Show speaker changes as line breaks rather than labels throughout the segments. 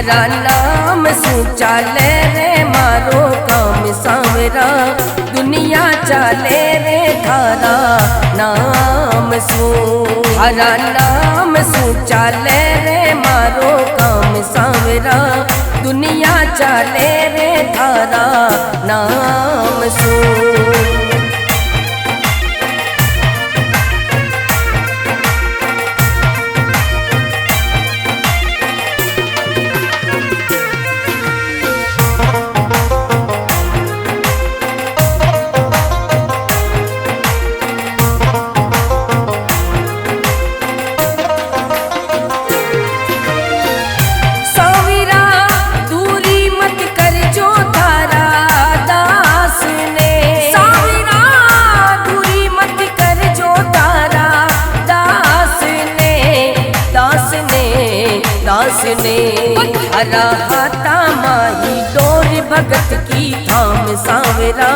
थारा नाम सू चाले रे मारो काम सांवरा, दुनिया चाले रे थारा नाम सू। थारा नाम सू चाले रे मारो काम सांवरा, दुनिया चाले रे थारा नाम सू। हरा हाथा माही डोर भगत की थाम सांवरा,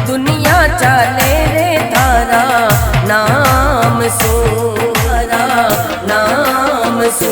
दुनिया चाले रे थारा नाम सू, थारा नाम सू।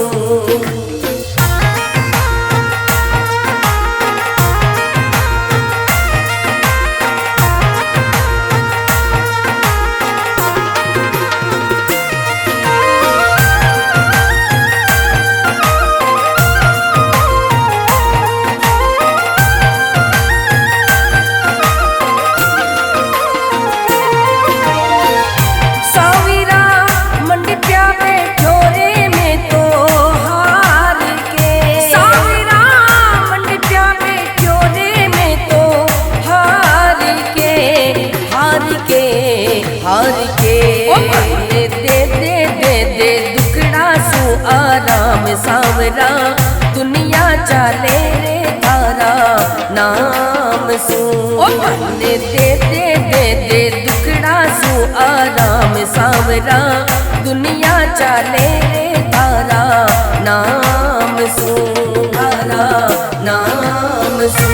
हार के दे दे दे दे दे दुखड़ा सू आराम सांवरा, दुनिया चाले रे थारा नाम सू। दे दे दे दे दे दुखड़ा सू आराम सांवरा, दुनिया चाले रे थारा नाम सू, थारा नाम सू।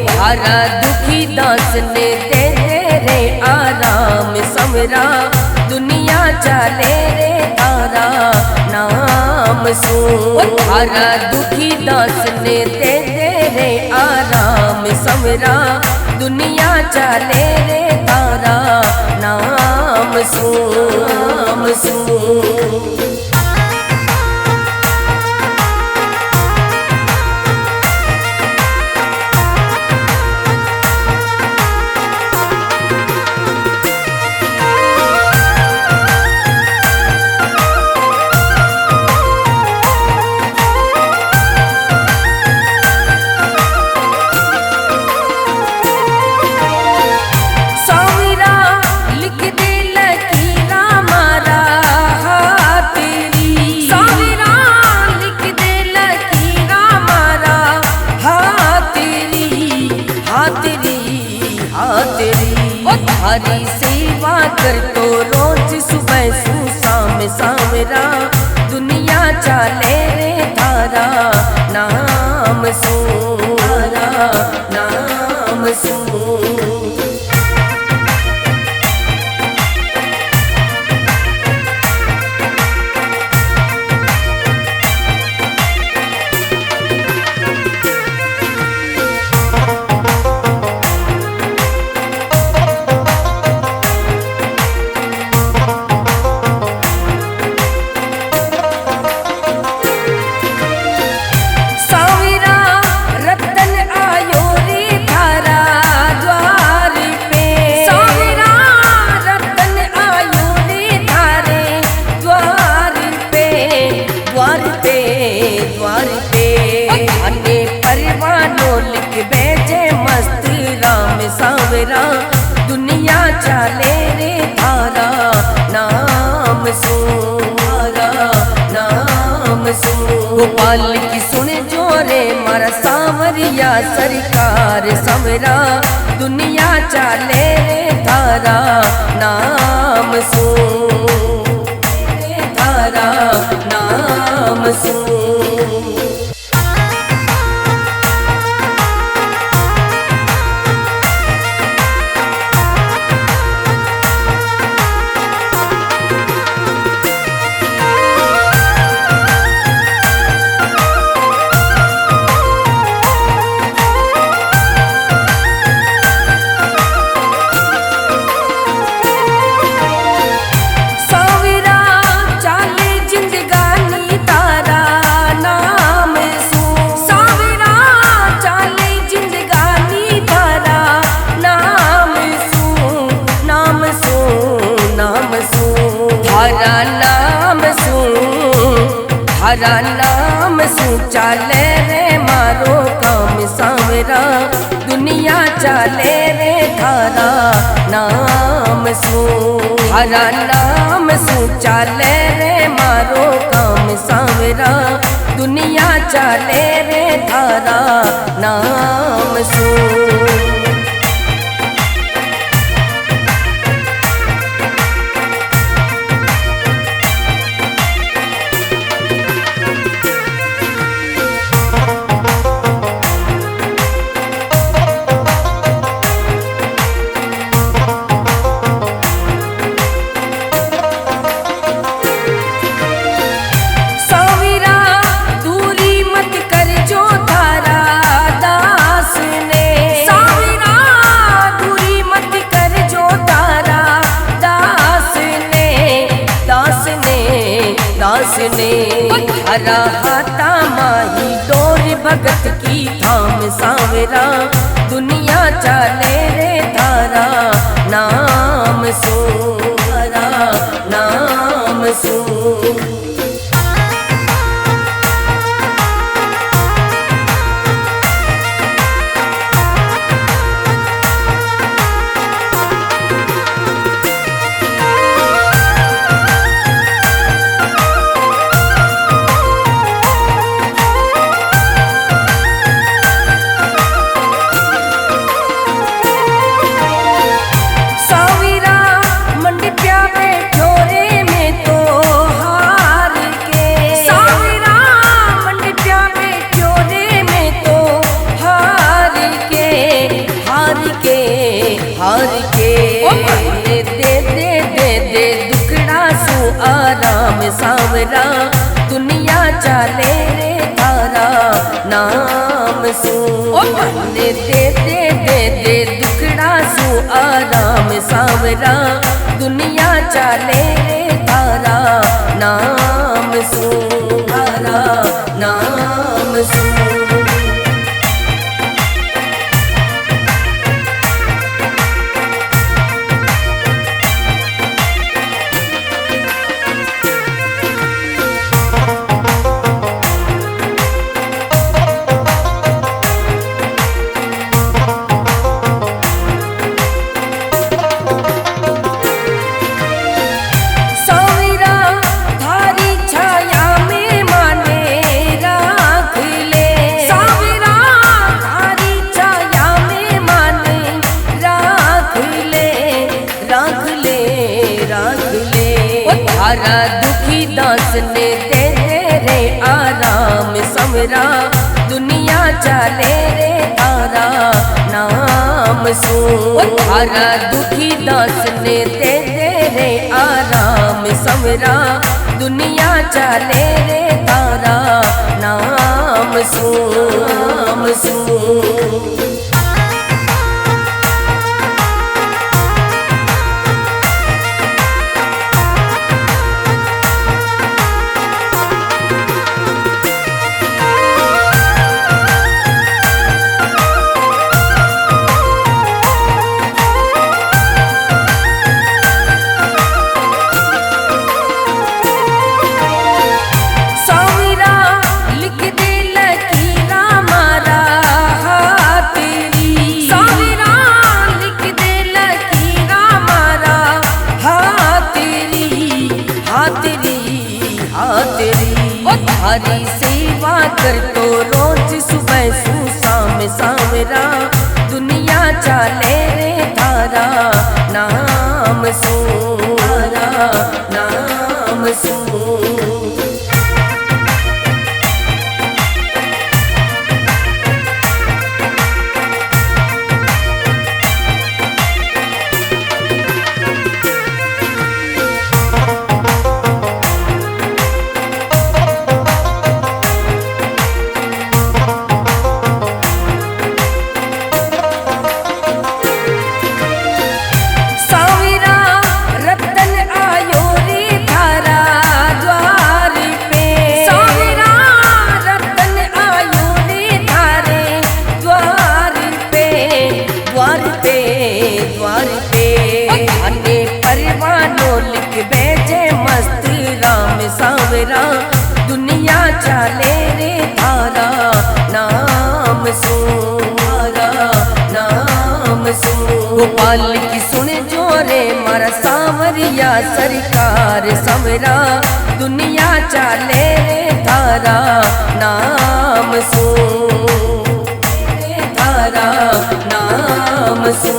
थारा दुखी दास ने दे दे रे आराम समरा, दुनिया चाले रे थारा नाम सू। थारा दुखी दास ने दे दे रे आराम समरा, दुनिया चाले रे थारा नाम सू, नाम सू। थारी सेवा कर तो रोज सुबह सू शाम सांवरा, दुनिया चाले रे थारा नाम सू, थारा नाम सू। सांवरा रतन आयो चाले रे थारा नाम सुनारा नाम सुन। गोपाल की सुन जोरे मारा सांवरिया सरकार समरा दुनिया चाले रे थारा नाम सुन थारा नाम सुन। हरा नाम सु चाले रे मारो काम सांवरा दुनिया चाले रे थारा नाम सु। हरा नाम सु चाले रे मारो काम सांवरा दुनिया चाले रे थारा नाम सु। हरा हाथा माही डोर भगत की थाम सांवरा दुनिया चाले रे थारा नाम सुनारा नाम सुन। आराम सांवरा दुनिया चाले रे थारा नाम सुन। दे दे दे दे दे दुखड़ा सु आराम सांवरा दुनिया चाले रे थारा नाम सुन थारा नाम सुन। हरा दुखी दास ने दे दे रे आराम समरा दुनिया चाले रे थारा नाम सुन। हरा दुखी दास ने दे दे रे आराम समरा दुनिया चाले रे थारा नाम सुन सुन। लिख दे लकीरा मारा हाथ थारी सेवा कर तो रोज सुबह सु शाम सावरा दुनिया चाले रे थारा नाम सू थारा नाम सू। सावरा दुनिया चाले रे थारा नाम सू थारा नाम सू। गोपाल की सुन जोरे मारा सावरिया सरकार सावरा दुनिया चाले रे थारा नाम सू थारा नाम सू।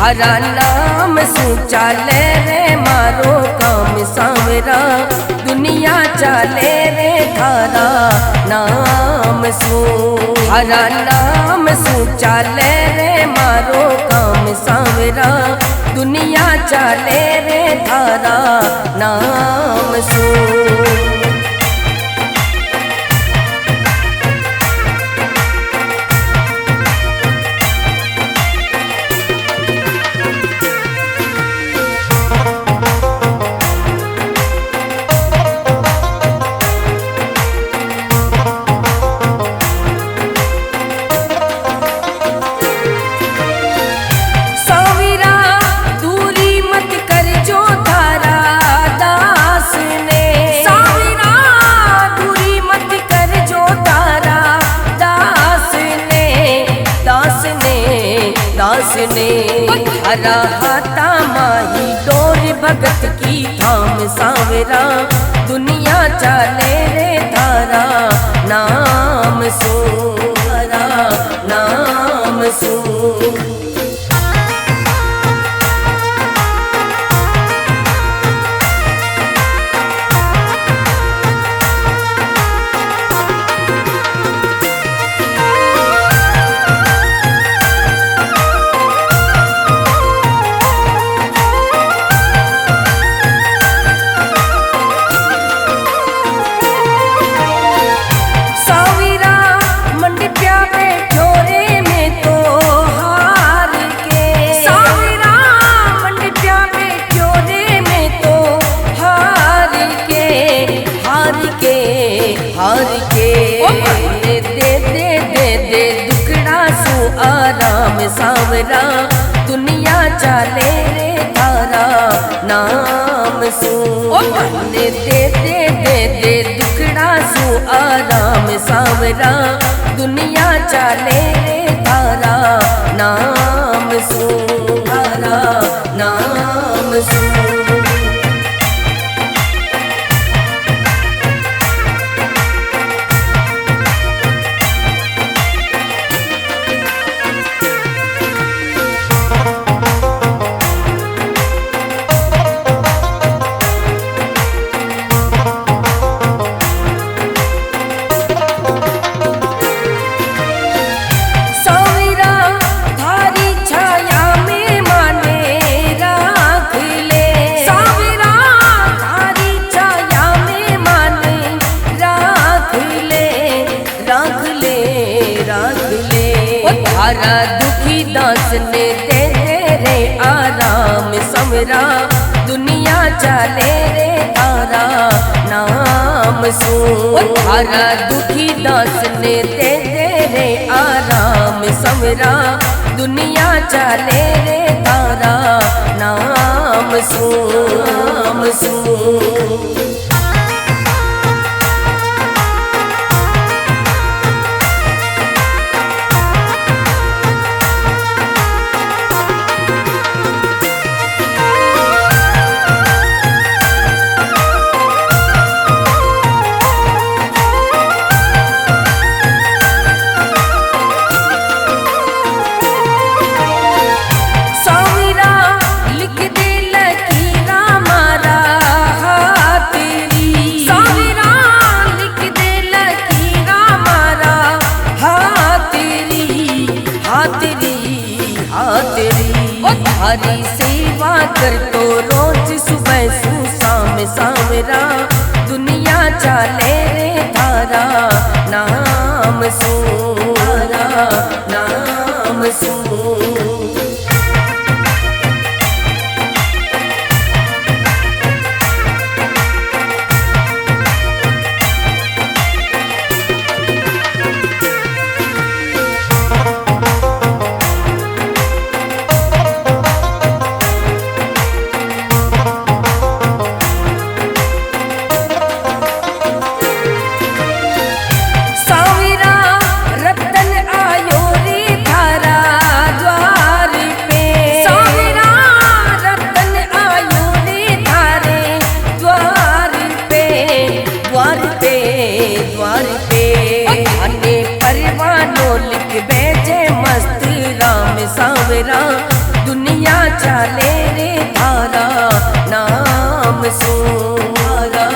हरा नाम सू चाले रे मारो काम सावरा दुनिया चाले रे थारा नाम सू हरा नाम सू चाले रे मारो काम सावरा दुनिया चाले रे थारा नाम सू। हरा हाथा माही डोर भगत की थाम सावरा दुनिया चाले रे थारा नाम सू थारा नाम सू। आराम सावरा दुनिया चाले रे थारा नाम सू दे दे दे दे दे दुखड़ा सू आराम सावरा दुनिया चाले रे थारा नाम सू थारा नाम सू। चाले रे तारा नाम सुन। तारा दुखी दास ने दे दे रे आराम समरा दुनिया चाले रे तारा नाम सुन। हरी सेवा कर तो रोज सुबह शाम सामरा दुनिया चाले रे तारा नाम सुन, तारा नाम सुन। सावरा दुनिया चाले रे तारा नाम सुन, तारा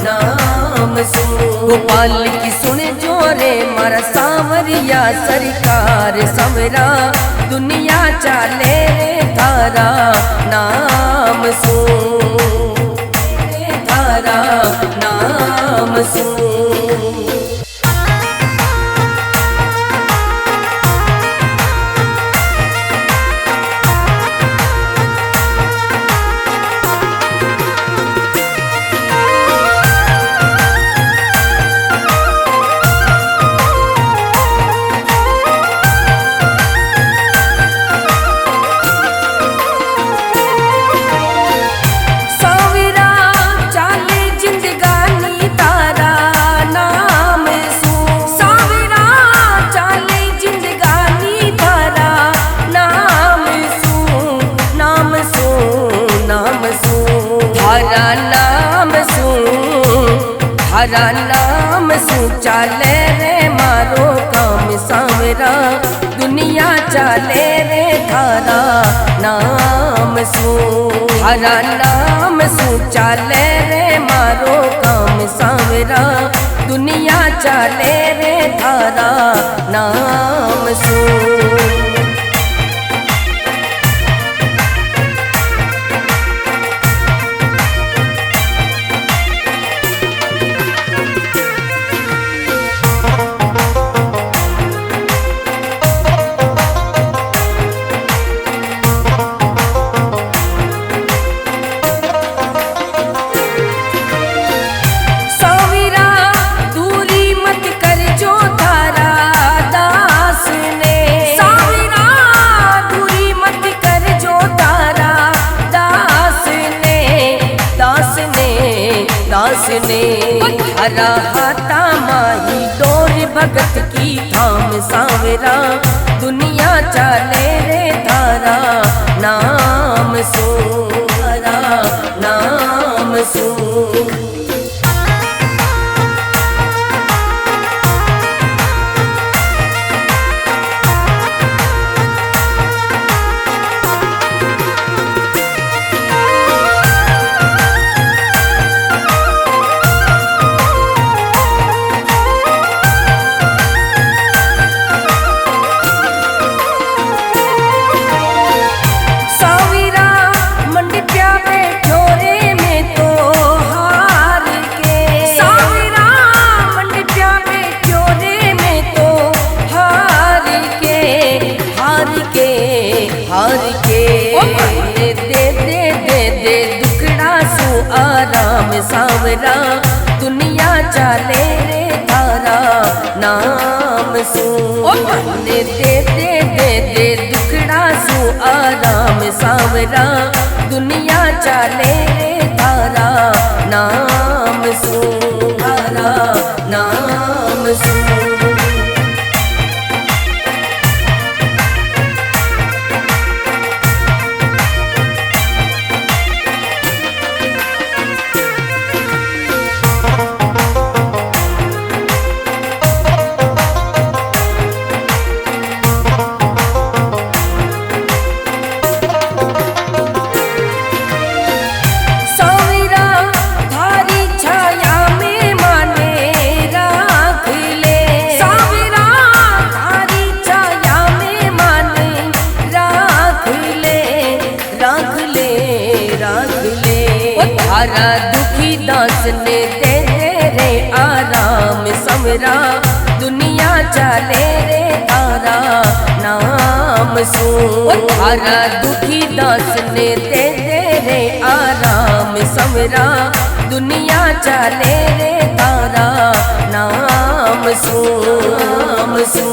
नाम सुन। गोपाल की सुन जोरे मारा सावरिया सरकार समरा दुनिया चाले रे तारा नाम सुन, तारा नाम सुन। हरा नाम सुन चाले रे मारो काम सावरा दुनिया चाले रे तारा नाम सुन। हरा नाम सुन चाले रे मारो काम सावरा दुनिया चाले रे तारा नाम सुन। हरा हाथा माही डोर भगत की थाम सावरा दुनिया चाले रे तारा नाम सुन, तारा नाम सुन। आराम सांवरा दुनिया चाले रे थारा नाम सू ने दे दे दे दे दुखड़ा सू आराम सांवरा दुनिया चाले रे थारा नाम सू थारा नाम सू। थारा दुखी दास ने दे दे रे आराम समरा दुनिया चाले रे थारा नाम सू थारा दुखी दास ने दे दे रे आराम समरा दुनिया चाले रे थारा नाम सू नाम सू।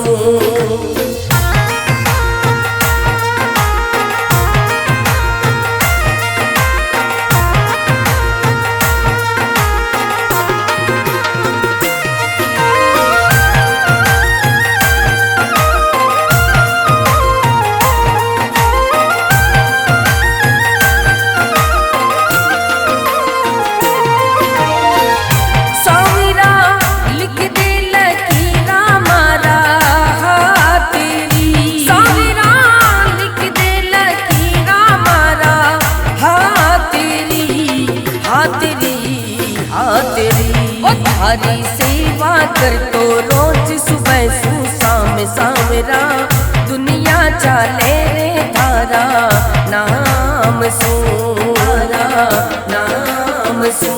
थारी सेवा कर तो रोज सुबह सू शाम सांवरा दुनिया चाले रे थारा नाम सू थारा नाम सू।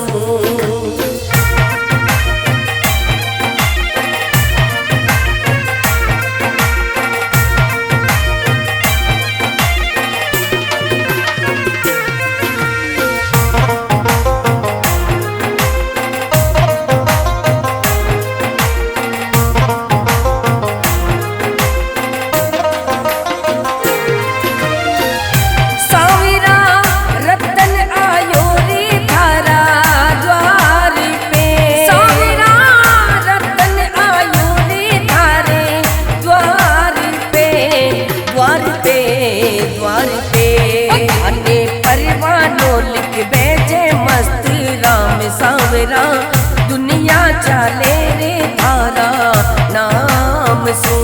सांवरा दुनिया चाले रे थारा नाम सू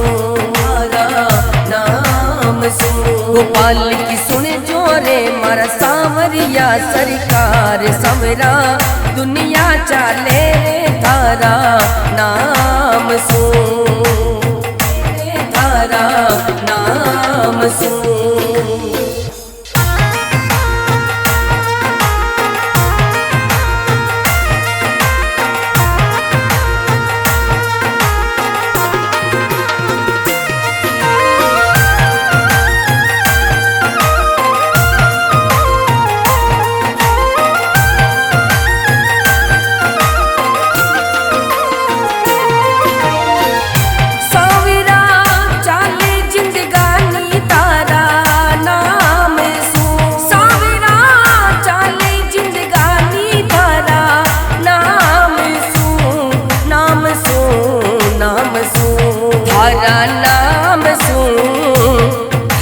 थारा नाम सू। गोपाल की सुन जोरे मारा सांवरिया सरकार समरा दुनिया चाले रे थारा नाम सू थारा नाम सू।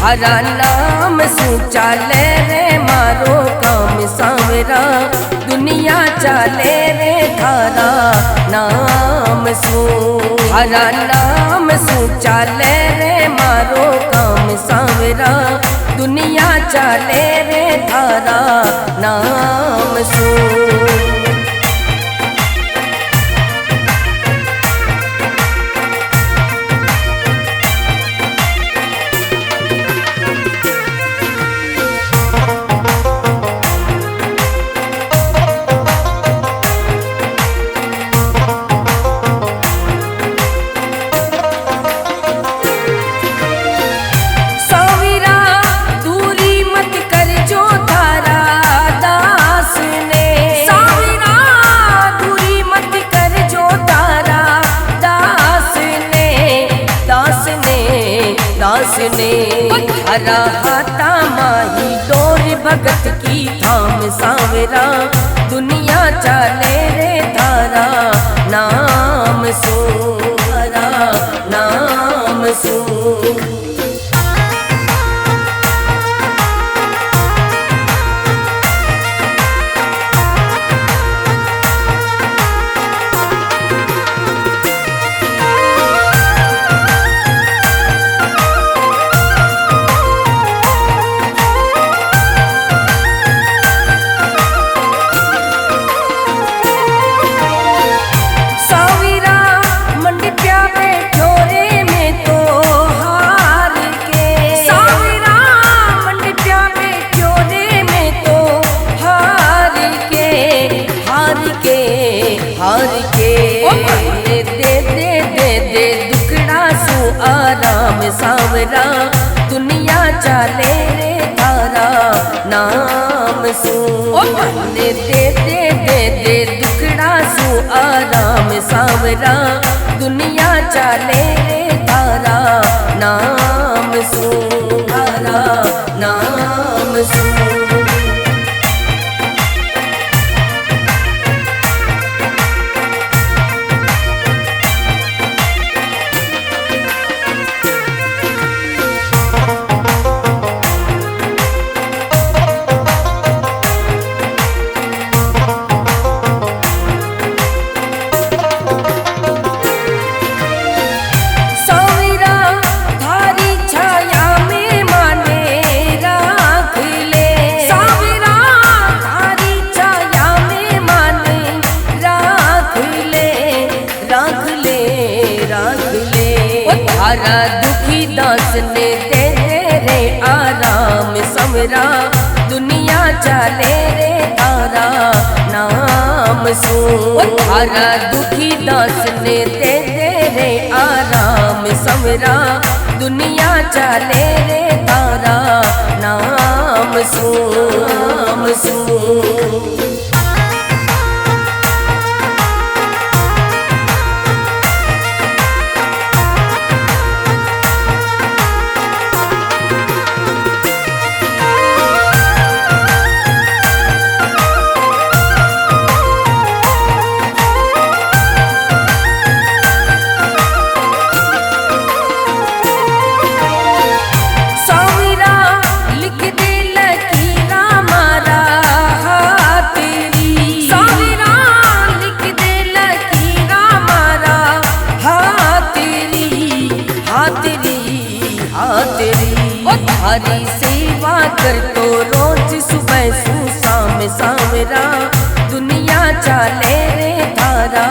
थारा नाम सू चाले रे मारो काम सांवरा दुनिया चाले रे थारा नाम सू थारा नाम सू चाले रे मारो काम सांवरा दुनिया चाले रे थारा नाम सू। हरा हाथा माही डोर भगत की थाम सांवरा दुनिया चाले रे थारा नाम सो थारा नाम सो। हार के दे दे दे दे दुखड़ा सु आराम सांवरा दुनिया चाले रे थारा नाम सु। दे दे दे दे दुखड़ा सु आराम सांवरा दुनिया चाले रे थारा नाम सु थारा नाम सु। थारा दुखी दास ने दे रे आराम समरा दुनिया चाले रे थारा नाम सो। थारा दुखी दास ने दे रे आराम समरा दुनिया चाले रे थारा नाम सो नाम सो। थारी सेवा कर तो रोज सुबह सु शाम सांवरा दुनिया चाले रे थारा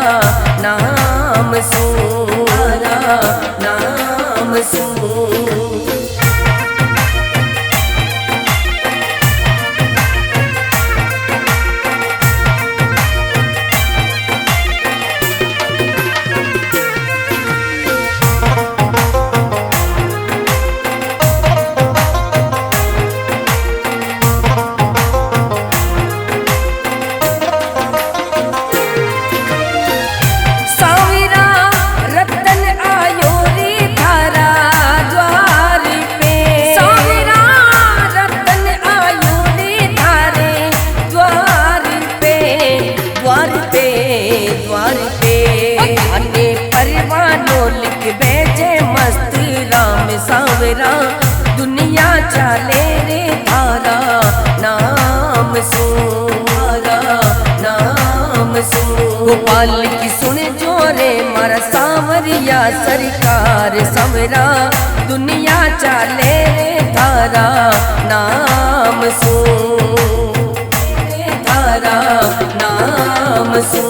नाम सो थारा नाम सो। द्वार पे अन्य परवानों लिख भेजे मस्त राम सांवरा दुनिया चाले रे थारा नाम सो थारा नाम सो। गोपाल की सुन जोरे मारा सांवरिया सरकार समरा दुनिया चाले रे थारा नाम सो थारा नाम सो।